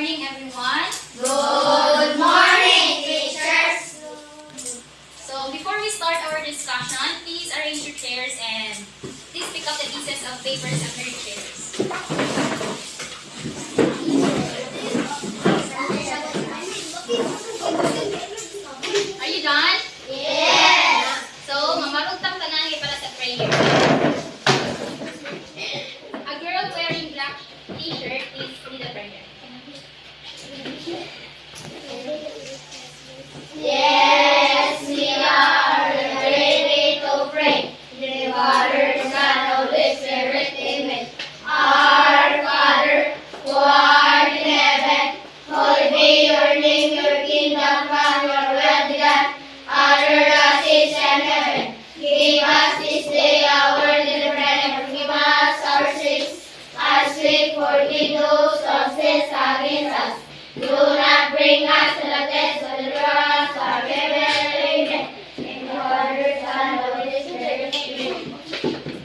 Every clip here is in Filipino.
morning, everyone. Good morning, teachers. So, before we start our discussion, please arrange your chairs and please pick up the pieces of papers under your chairs. Are you done? Yes. So, mamarugtang tanan para sa prayer. A girl wearing black t-shirt is lead a prayer. Yes, we are ready to pray. The Father, Son, Holy Spirit, Amen. Our Father, who art in heaven, hallowed be your name, your kingdom come, your will be done, on earth as it is in heaven. Give us this day our daily bread, and forgive us our sins, as we forgive those who sin against us. Do not bring us to the test, but deliver us from evil. Amen. In the Father, Son, Holy Spirit. Amen.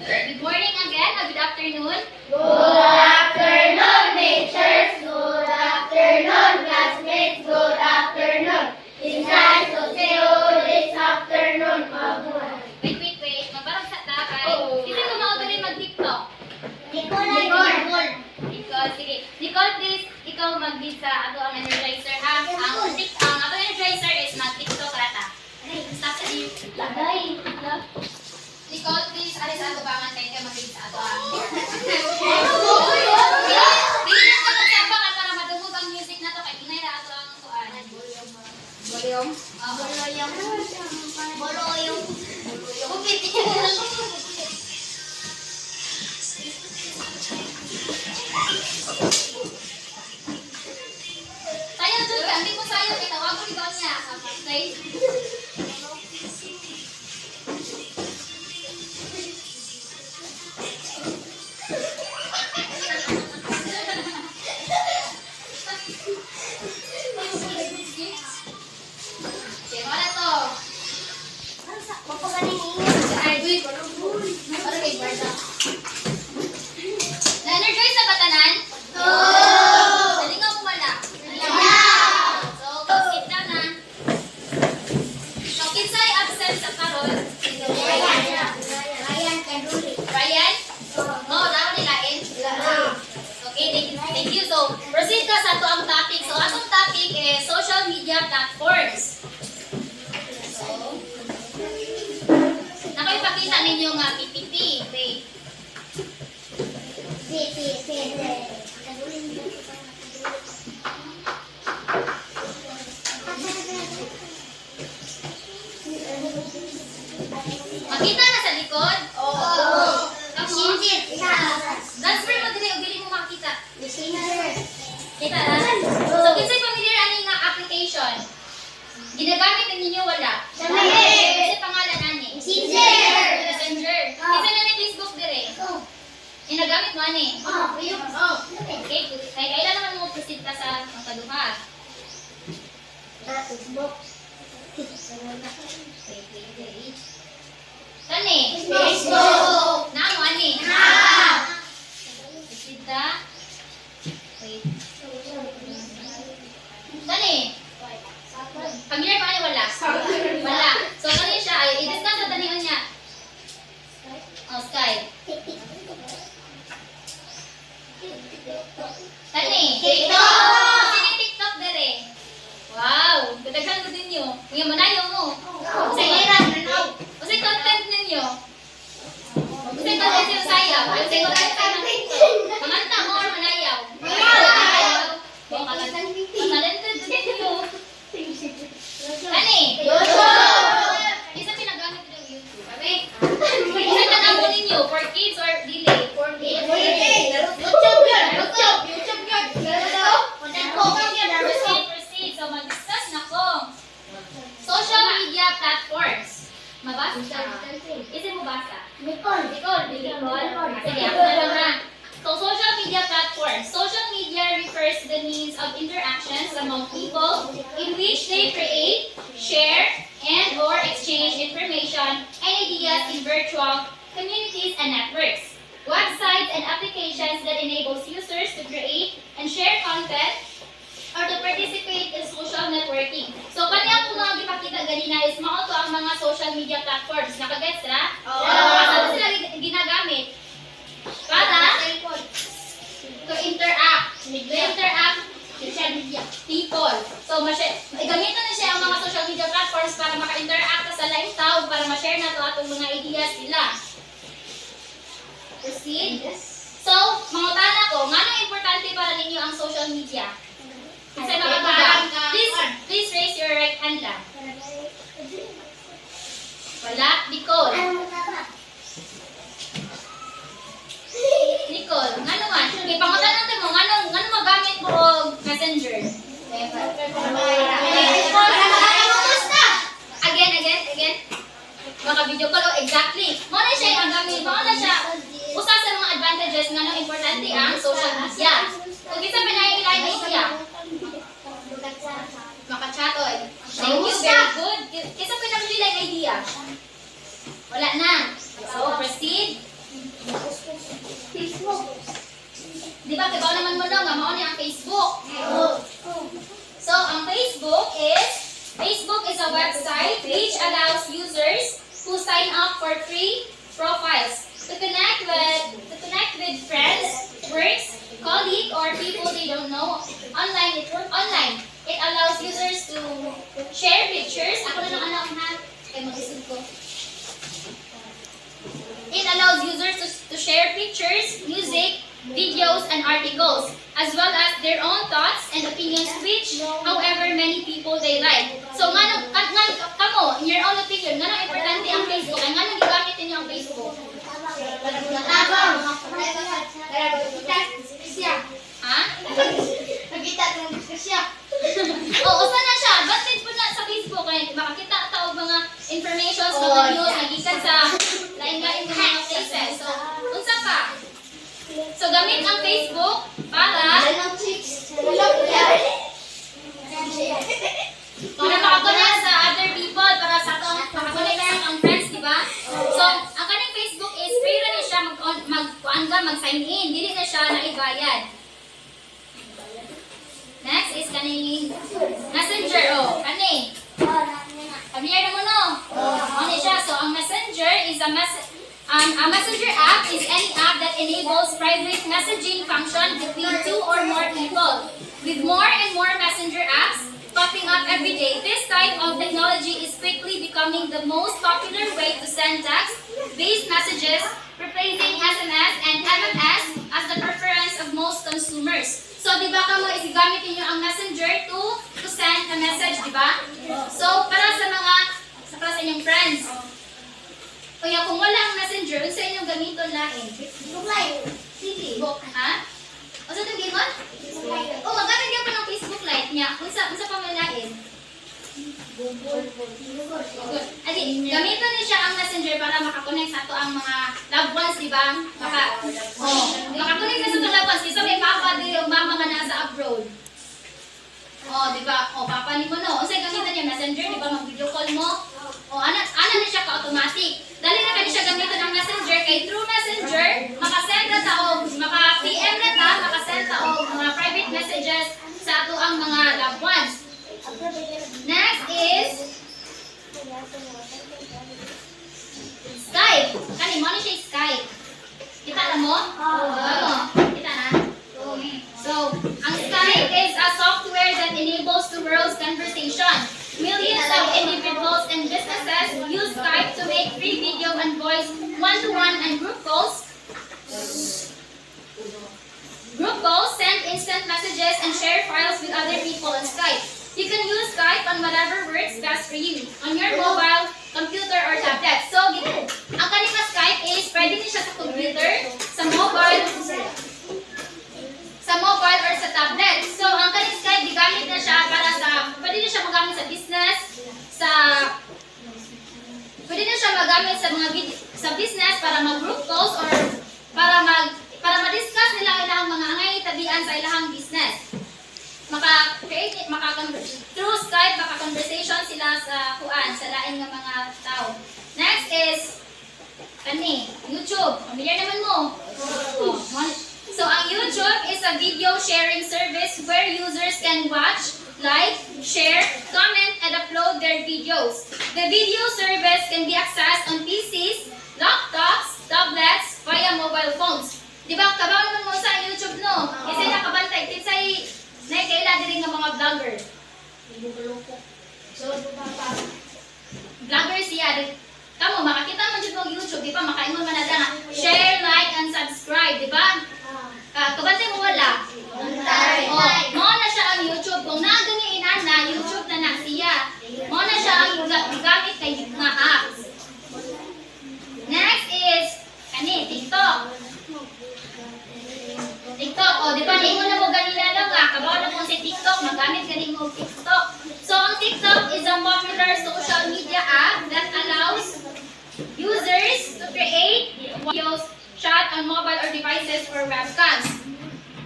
Good morning again, or good afternoon. Good afternoon, teachers. Good afternoon, classmates. Good afternoon. It's nice to see you this afternoon, Mabuhay. Wait. Mabarag sa takay. Sino ko maudali mag-tiktok? Nicole. Nicole, sige. Nicole, please, ikaw mag-lead sa ato ang energizer, ha? Ang ato energizer is mag-tiktok rata. Stop sa iyo. Lagay. Nicole, please, alis ato ba ang tayo mag-lead sa ato ang Please, kapag ka para madumog ang music na to, kaya inay na ato ang tuan. Bolyong. Oo. Boloyong. Bukit. Tayo dun ka, hindi mo sayo, kita wag mo ikaw niya. Okay? Okay, wala to. Ay, wait. Para kay Barda. Na-energize na ba tanan? Nalingaw mo wala? So, skip na na. So, kinsay absent sa karon? Ryan? No, dapat nilain. Okay, thank you. So, proceed ka sa ito ang topic. So, atong topic is social media platforms. So, nako'y ninyo nga PPT. Okay. Makita na sa likod? Tapos, transfer mo dili o dili mo makita. Kita na? So, kinsay familiar ani nga application? Ginagamit na ninyo wala? Kasi pangalan ani? Messenger. Kinsa na ni Facebook dire? Ginagamit mo ani? Okay, kailan naman mo proceed ka sa pagkaduha? Wait. Kani? Facebook. Namo ani? Proceed ka? Wait. Kani? Familiar ba ani wala? Wala. So kani siya ay i-discuss sa tanion niya. Oh, Sky. Kani? TikTok. Sino TikTok dire? Wow, kadaghan ko din niyo. Nga manayo mo. Usay content ninyo. Usay content yung sayaw. Usay content sa manganta mo or manayaw. Oh, talented din niyo. Kani? Isa pinagamit din yung YouTube. Okay? Isa tanong mo ninyo for kids or dili? Proceed. So, mag-discuss na ko. Social media platforms. Mabasa siya. Isa mo basa? Nicole. Sige, ako na lang ha. So, social media platforms. Social media refers to the means of interactions among people in which they create, share, and or exchange information and ideas in virtual communities and networks. Websites and applications that enables users to create and share content social networking. So, kani ako mga gipakita ganina is mao to ang mga social media platforms. Nakagets ra? Asa sila ginagamit? Para to interact. Social media people. So, gamitan na siya ang mga social media platforms para maka-interact sa laing tao, para ma-share na to atong mga ideas nila. Proceed. So, mga tana ko, nga nang importante para ninyo ang social media? Kasi please raise your right hand lang. Wala, Nicole. Nicole, nga naman. Okay, pangutan natin mo, nga nang magamit mo og messenger? Again. Mga video call, oh, exactly. Mo na siya ang gamit, mo na siya. Usa sa mga advantages nga nang importante ang social media. Kung isa pa na ilain na siya. Makachatoy. Thank you, very good. Kisa pa na ilain idea. Wala na. So, proceed. Facebook. Di ba, kibaw naman mo nga, mao ni ang Facebook. So, ang Facebook is a website which allows users who sign up for free profiles to connect with friends, works, colleagues, or people they don't know online. It allows users to share pictures. Ako na lang anak ha. Kaya mag-isip ko. It allows users to share pictures, music, videos, and articles, as well as their own thoughts and opinions, which, however, many people they like. So, kamo, in your own opinion, nga nang importante ang Facebook, ay nga nang gigamit niyo ang Facebook? Ha? Oo, usa na siya. Advantage po na sa Facebook. Makakita taog mga informations, mga news, nagikan sa lain-lain mga places. So, unsa pa? So, gamit ang Facebook para makakonect sa other people, para sa makakonect sa ang friends, di ba? So, ang kaning Facebook is free na siya mag-sign in. Dili na siya naibayad. Next is kaning Messenger. Oh, kani. Familiar na mo no? Ano siya? So, ang Messenger is a messenger app is any app that enables private messaging function between two or more people. With more and more messenger apps popping up every day, this type of technology is quickly becoming the most popular way to send text-based messages, replacing SMS and MMS as the preference of most consumers. So, di ba kamo isigamit niyo ang messenger to send a message, di ba? So, para sa inyong friends. Kaya kung wala ang messenger, sa inyong gamiton lain. Facebook Live. Facebook, ha? O sa itong gimon? O, magamit niya pa ng Facebook Live niya. Unsa pa malain? Google. Adi, gamiton niya siya ang messenger para makakonect sa ato ang mga loved ones, di ba? Makakonect sa ato loved ones. Kasi may papa din yung mama nga nasa abroad. Di ba? Papa ni mo no. Unsay gamitan niya messenger, di ba? Mag-video call mo. Ana na siya ka-automatic. Dali na kani siya gamiton ang messenger kay through messenger, makasend na taog, maka-PM na ta, makasend taog mga private messages sa ato ang mga loved ones. Next is Skype. Kani mo ni siya Skype. Kita na mo? Kita na? So, ang Skype is a software that enables the world's conversation. Millions of individuals and businesses use Skype to make free video and voice one-to-one and group calls. Group calls send instant messages and share files with other people on Skype. You can use Skype on whatever works best for you, on your mobile, computer, or tablet. So, ang kanina Skype is pwede din siya sa computer, sa mobile or sa tablet. So, ang kanina Skype, digamit na siya para pwede na siya magamit sa business, pwede na siya magamit sa sa business para mag-group calls or para ma-discuss nila ilang mga angay-tabian sa ilang business. Through Skype, maka-conversation sila sa laing ng mga tao. Next is, YouTube. Familiar naman mo. So, ang YouTube is a video sharing service where users can watch like, share, comment, and upload their videos. The video service can be accessed on PCs, laptops, tablets, via mobile phones. Di ba, kabaw naman mo sa YouTube, no? Kasi nakabantay, kinsay naikaila din ng mga vlogger. Vlogger siya. Kamu, makakita mo dyan mo YouTube, di ba? Makaingon man na nga. Share, like, and subscribe, di ba? Kabantay mo wala? Mo na siya ang YouTube. Kung nagani inana, YouTube na siya. Mo na siya ang gamit kay mga apps. Next is, TikTok. TikTok, di ba? Naingon na mo ganila lang kabaw na mo si TikTok, magamit ganin mo TikTok. So, ang TikTok is a popular social media app that allows users to create videos, chat on mobile or devices or webcams.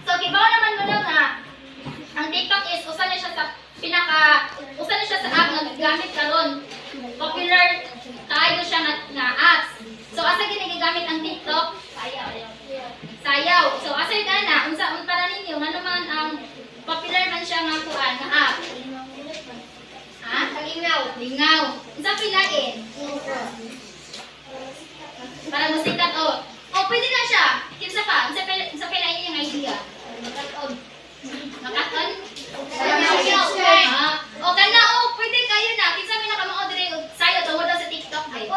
So, kibaw naman mo lang ang TikTok is usa na siya sa app na gamit karon. Popular tayo siya nga apps. So, asa ginagamit ang TikTok? Sayaw. So, asa yun na? Unsa para ninyo? Ano man ang popular man siya nga kuan nga app? Lingaw. Unsa pilain? Para musikat pwede na siya. Kinsa pa? Unsa pilain yung idea? Makaton? Kana pwede kayo na. Kinsa may nakamao dire sayaw tungod sa TikTok ay.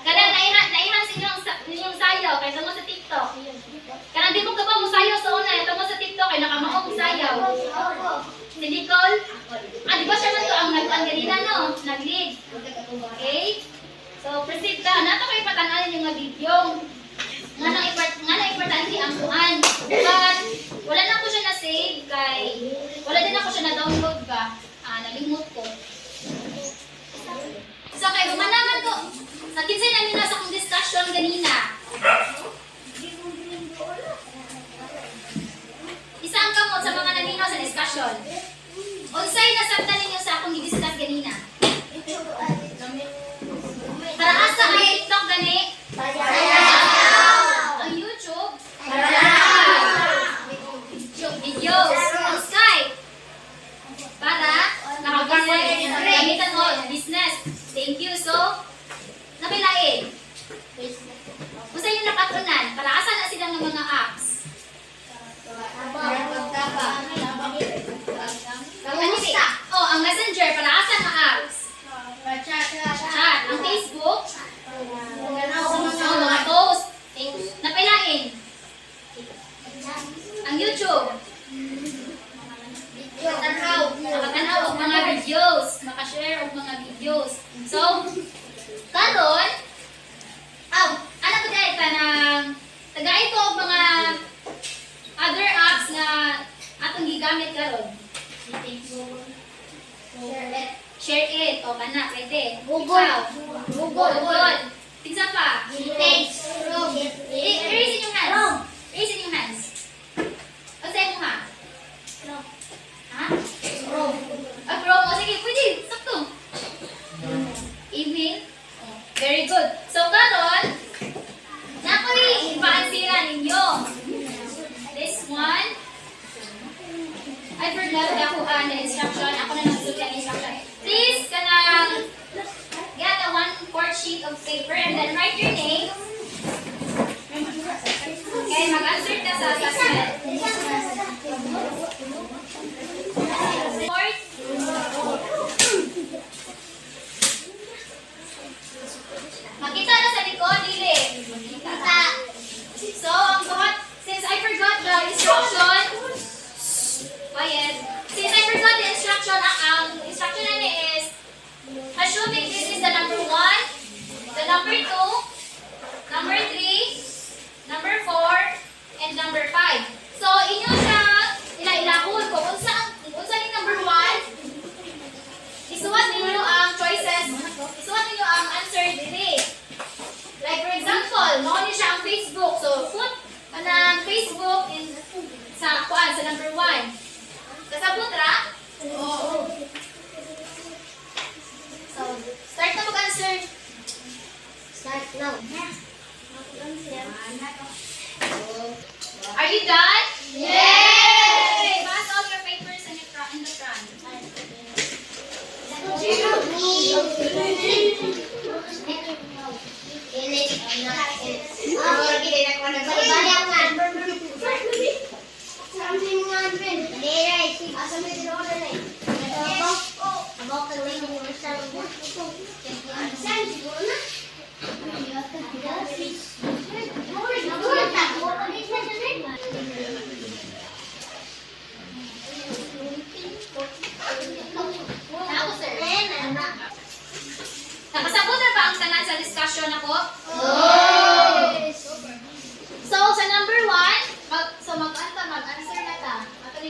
Kada naihan sa inyong sayaw kay tungod sa TikTok. Kana di mo ka ba mo sayaw sa una tungod sa TikTok ay nakamao mo sayaw. Si Nicole? Di ba siya man to ang nag-an ganina no? Nag-lead. Okay? So, proceed ka. Nato kayo patanalan yung mga video. Nga na importante ang kuan. But, wala na ko siya na-save kay wala din ako siya na-download ba. Nalimot ko. So, kay humanaman ko. Sa kinsay namin nasa akong discussion ganina. Isa ang kamot sa mga nalinaw sa discussion. Unsay nasabtan ninyo sa akong i-discuss ganina? Para asa ang TikTok gani? Ang YouTube? Videos. Ang Skype? Para nakabusiness. Gamitan mo, business. Thank you. So, napilain. Kung sa'yo nakatunan, para asa na silang ng mga apps? Ang Messenger, para asa nga apps? Chat. Ang Facebook? Mga post. Napilain. Ang YouTube? Makatanaw og mga videos. Makashare og mga videos. So, karon, ano ko dahil ka ng tagay ko og mga other apps na atong gigamit karon. Share it. O kana, pwede. Google. Tingsa pa. Raise in your hands. Raise in your hands. O sa'yo mo ha? Ha? Chrome. O sige, pwede. Sakto. Email. Very good. So, karon, nakoy paansiran ninyo. This one. I forgot ako the instruction. Ako na nagsulat ang instruction. Please, kanang get a 1/4 sheet of paper and then write your name. Okay, mag-answer ka sa assessment. Fourth. Makita na sa likod, dili. Kita. So, ang buhat, since I forgot the instruction, quiet. Since I forgot the instruction, ang instruction na is, assuming this is the number 1, the number 2, number 3, number 4, and number 5. So, inyo siya, ila-ilahon ko. Unsa ni number 1, isuwat ninyo ang choices, isuwat ninyo ang answer dili. Like for example, mao ni siya ang Facebook. So, put ang Facebook in sa number 1. Kasabot ra? Oo. So, start na mag-answer. Start now. Are you done? Yay! Pass all your papers in the front.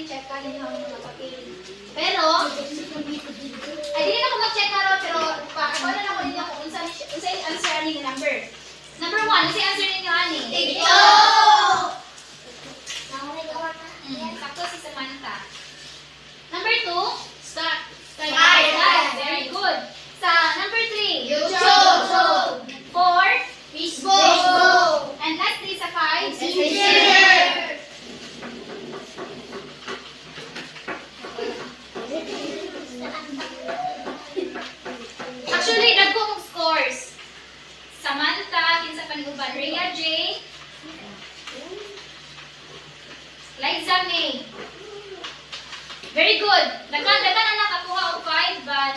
yung check ka din yung mga papel. Pero, ay, hindi na ako mag-check na ro, pero ako na lang ko ninyo kung unsa yung answer ni number. Number 1, unsa yung answer ninyo, ani? Sakto si Samantha. Number 2, Sky. very good. Sa number 3, YouTube. 4, Facebook. and lastly sa 5, Messenger. Actually, dagko mong scores. Samantha, kinsa paniguban, Rhea J, Liza May. Very good. Dagan na nakakuha og 5, but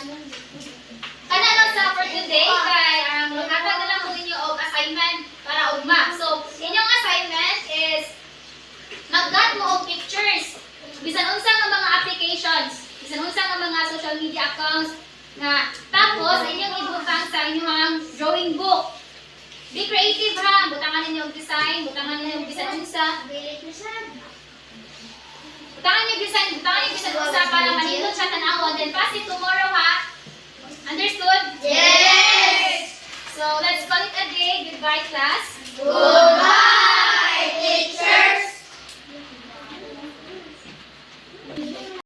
kana lang sa for today kay maghatag na lang ko ninyo og assignment para ugma. So, inyong assignment is mag-gat mo og pictures. Bisan unsa nga mga applications, bisan unsa nga mga social media accounts nga tapos inyong ibutang sa inyong drawing book. Be creative ha, butangan ninyo og design, butangan ninyo og bisan unsa. Butangan niyo bisan unsa para manindot siya tan-awon, then pass it tomorrow ha. Understood? Yes. So let's call it a day. Goodbye class. Good.